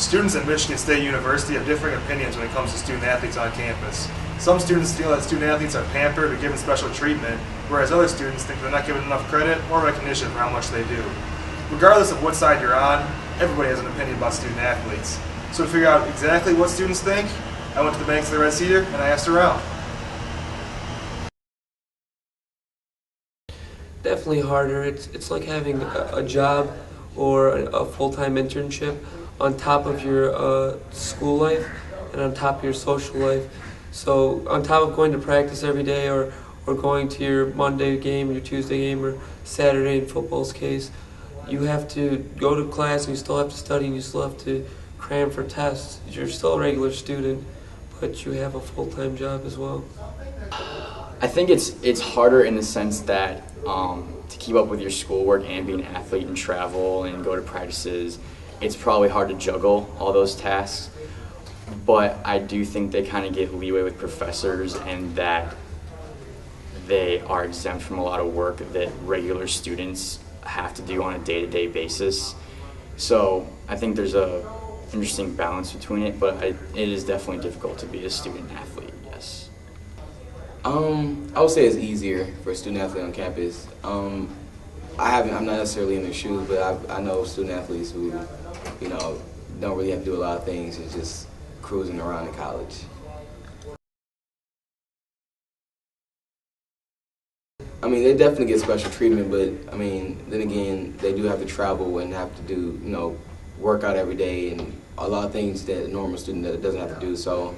Students at Michigan State University have differing opinions when it comes to student athletes on campus. Some students feel that student athletes are pampered or given special treatment, whereas other students think they're not given enough credit or recognition for how much they do. Regardless of what side you're on, everybody has an opinion about student athletes. So to figure out exactly what students think, I went to the banks of the Red Cedar and I asked around. Definitely harder. It's like having a job or a full-time internship on top of your school life and on top of your social life. So on top of going to practice every day or going to your Monday game, your Tuesday game, or Saturday in football's case, you have to go to class and you still have to study and you still have to cram for tests. You're still a regular student, but you have a full-time job as well. I think it's harder in the sense that to keep up with your schoolwork and be an athlete and travel and go to practices, it's probably hard to juggle all those tasks. But I do think they kind of get leeway with professors and that they are exempt from a lot of work that regular students have to do on a day-to-day basis. So I think there's a interesting balance between it, but it is definitely difficult to be a student athlete, yes. I would say it's easier for a student athlete on campus. I'm not necessarily in their shoes, but I know student athletes who, don't really have to do a lot of things and just cruising around in college. I mean, they definitely get special treatment, but I mean, then again, they do have to travel and have to do, work out every day and a lot of things that a normal student doesn't have to do. So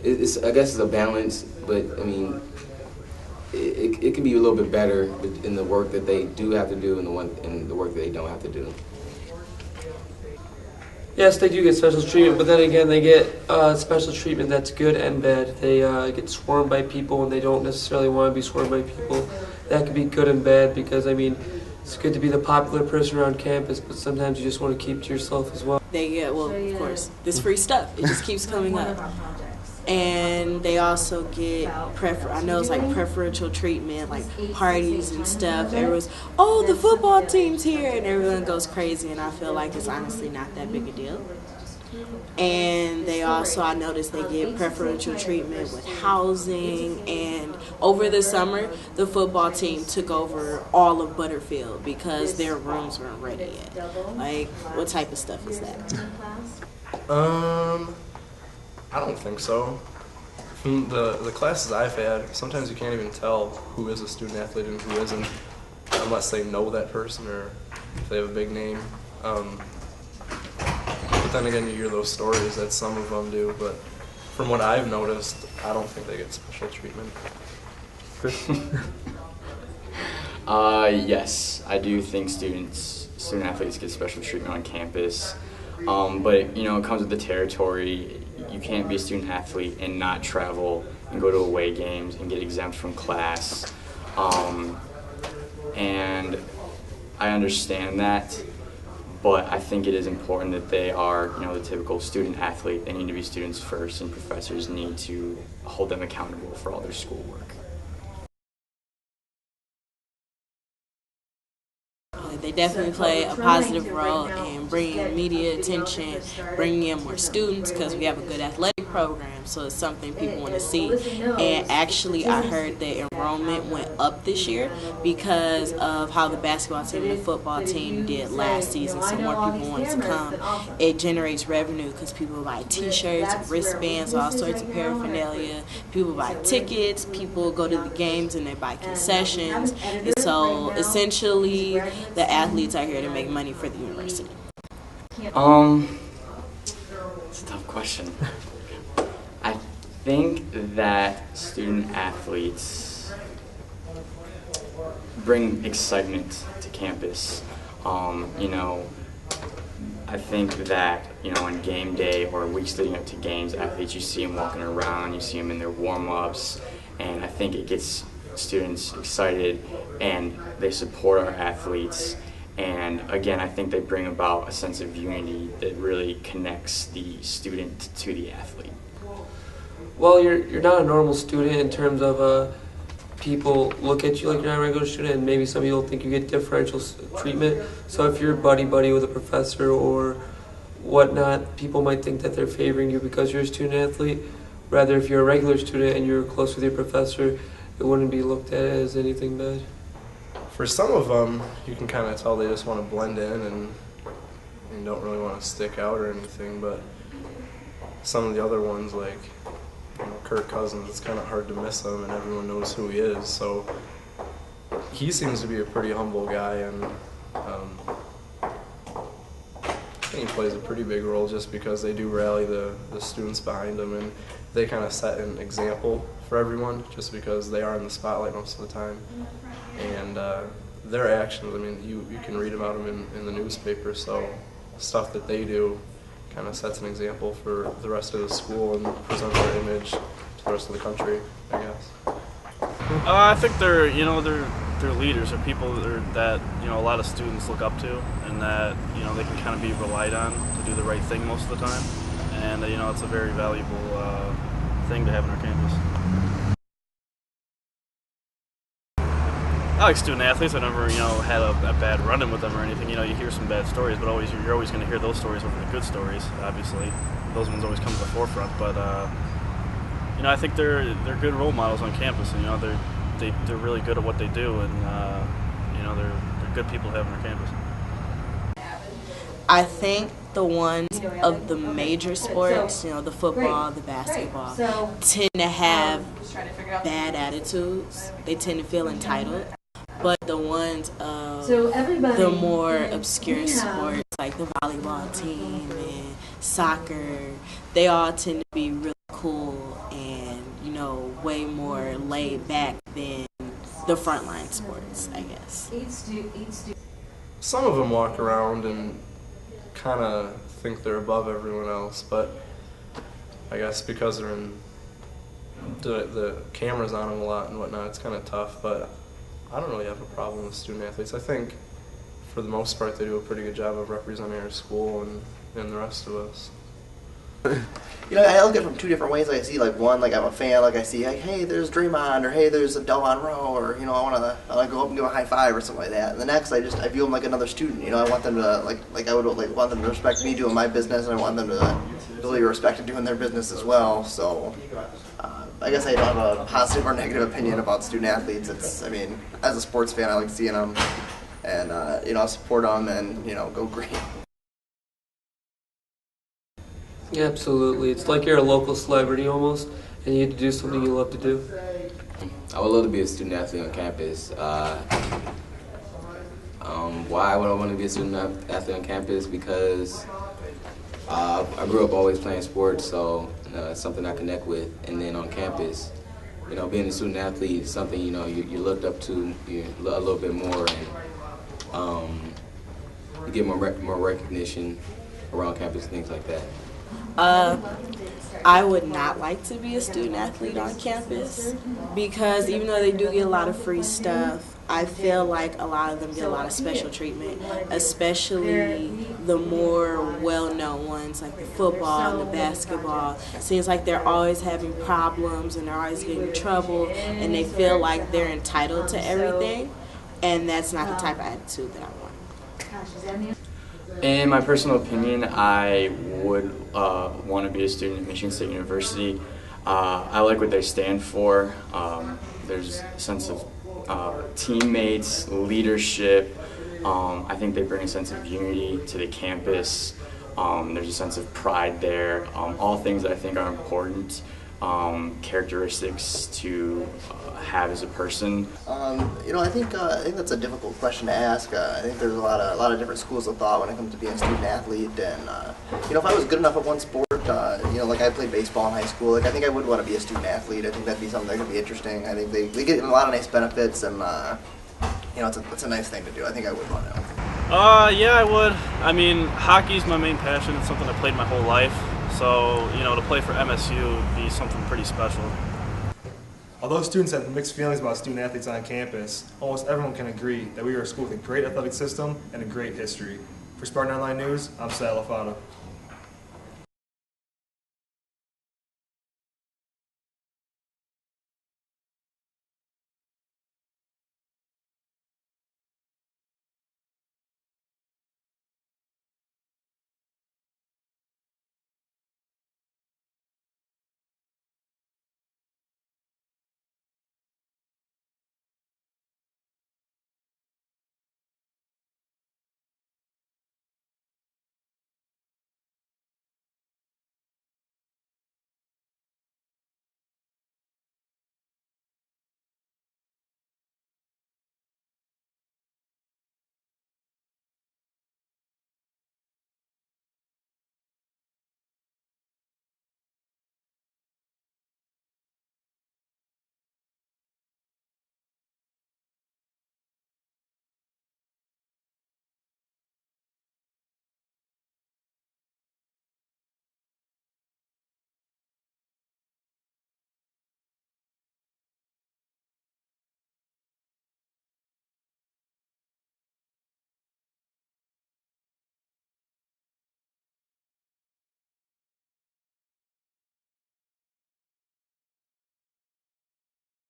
I guess it's a balance, but I mean, it can be a little bit better in the work that they do have to do and the work that they don't have to do. Yes, they do get special treatment, but then again, they get special treatment that's good and bad. They get swarmed by people and they don't necessarily want to be swarmed by people. That could be good and bad because, I mean, it's good to be the popular person around campus, but sometimes you just want to keep to yourself as well. They get, well, of course, this free stuff. It just keeps coming up. And they also get preferential treatment, like parties and stuff. Everyone's, oh, the football team's here, and everyone goes crazy, and I feel like it's honestly not that big a deal. And they also, I noticed they get preferential treatment with housing, and over the summer, the football team took over all of Butterfield because their rooms weren't ready yet. Like, what type of stuff is that? I don't think so. From the classes I've had, sometimes you can't even tell who is a student athlete and who isn't, unless they know that person or if they have a big name. But then again, you hear those stories that some of them do. But from what I've noticed, I don't think they get special treatment. Chris? Yes, I do think student athletes get special treatment on campus. But it comes with the territory. You can't be a student athlete and not travel and go to away games and get exempt from class. And I understand that, but I think it is important that they are, the typical student athlete. They need to be students first, and professors need to hold them accountable for all their schoolwork. They definitely play a positive role in bringing media attention, bringing in more students because we have a good athletic program, so it's something people want to see. And actually, I heard that enrollment went up this year because of how the basketball team and the football team did last season, so more people wanted to come. It generates revenue because people buy t-shirts, wristbands, all sorts of paraphernalia. People buy tickets, people go to the games and they buy concessions. And so essentially, the athletes are here to make money for the university. It's a tough question. I think that student athletes bring excitement to campus. I think that, on game day or weeks leading up to games, athletes, you see them walking around, you see them in their warm-ups, and I think it gets students excited and they support our athletes. And again, I think they bring about a sense of unity that really connects the student to the athlete. Well, you're not a normal student in terms of people look at you like you're not a regular student, and maybe some people think you get differential treatment. So if you're buddy with a professor or whatnot, people might think that they're favoring you because you're a student athlete. Rather, if you're a regular student and you're close with your professor, it wouldn't be looked at as anything bad. For some of them, you can kind of tell they just want to blend in and don't really want to stick out or anything, but some of the other ones, like Kirk Cousins, it's kind of hard to miss him, and everyone knows who he is. So he seems to be a pretty humble guy, and I think he plays a pretty big role just because they do rally the students behind him, and they kind of set an example for everyone just because they are in the spotlight most of the time. And their actions, I mean, you can read about them in the newspaper, so stuff that they do kind of sets an example for the rest of the school and presents their image to the rest of the country, I guess. I think they're leaders, they're people that a lot of students look up to, and that they can kind of be relied on to do the right thing most of the time, and it's a very valuable thing to have on our campus. I like student athletes. I never had a bad run-in with them or anything. You hear some bad stories, but you're always going to hear those stories over the good stories. Obviously, those ones always come to the forefront. But I think they're good role models on campus, and they're really good at what they do, and they're good people to have on our campus. I think the ones of the major sports, the football, the basketball, tend to have bad attitudes. They tend to feel entitled. But the ones of the more obscure sports, like the volleyball team and soccer, they all tend to be really cool and, way more laid back than the frontline sports, I guess. Some of them walk around and kind of think they're above everyone else, but I guess because they're in the cameras on them a lot and whatnot, it's kind of tough. But I don't really have a problem with student athletes. I think for the most part they do a pretty good job of representing our school and the rest of us. I look at it from two different ways. I see, one, I'm a fan. I see, hey, there's Draymond, or hey, there's a Delon Rowe, or I want to go up and give a high five or something like that. And the next, I view them like another student. I want them to I would want them to respect me doing my business, and I want them to really respect doing their business as well. So I guess I don't have a positive or negative opinion about student athletes. As a sports fan, I like seeing them, and I support them, and go green. Yeah, absolutely. It's like you're a local celebrity almost, and you get to do something you love to do. I would love to be a student athlete on campus. Why would I want to be a student athlete on campus? Because I grew up always playing sports, so it's something I connect with. And then on campus, being a student athlete is something you looked up to a little bit more, and you get more recognition around campus and things like that. I would not like to be a student athlete on campus because even though they do get a lot of free stuff, I feel like a lot of them get a lot of special treatment, especially the more well-known ones like the football and the basketball. Seems like they're always having problems and they're always getting in trouble, and they feel like they're entitled to everything, and that's not the type of attitude that I want. In my personal opinion, I would want to be a student at Michigan State University. I like what they stand for. There's a sense of teammates, leadership. I think they bring a sense of unity to the campus. There's a sense of pride there. All things that I think are important, characteristics to have as a person. I think that's a difficult question to ask. I think there's a lot of different schools of thought when it comes to being a student athlete. And if I was good enough at one sport, I played baseball in high school. I think I would want to be a student athlete. I think that'd be something that could be interesting. I think they get a lot of nice benefits, and it's a nice thing to do. I think I would want to. Yeah, I would. Hockey's my main passion. It's something I played my whole life. So, to play for MSU would be something pretty special. Although students have mixed feelings about student athletes on campus, almost everyone can agree that we are a school with a great athletic system and a great history. For Spartan Online News, I'm Sal Lafata.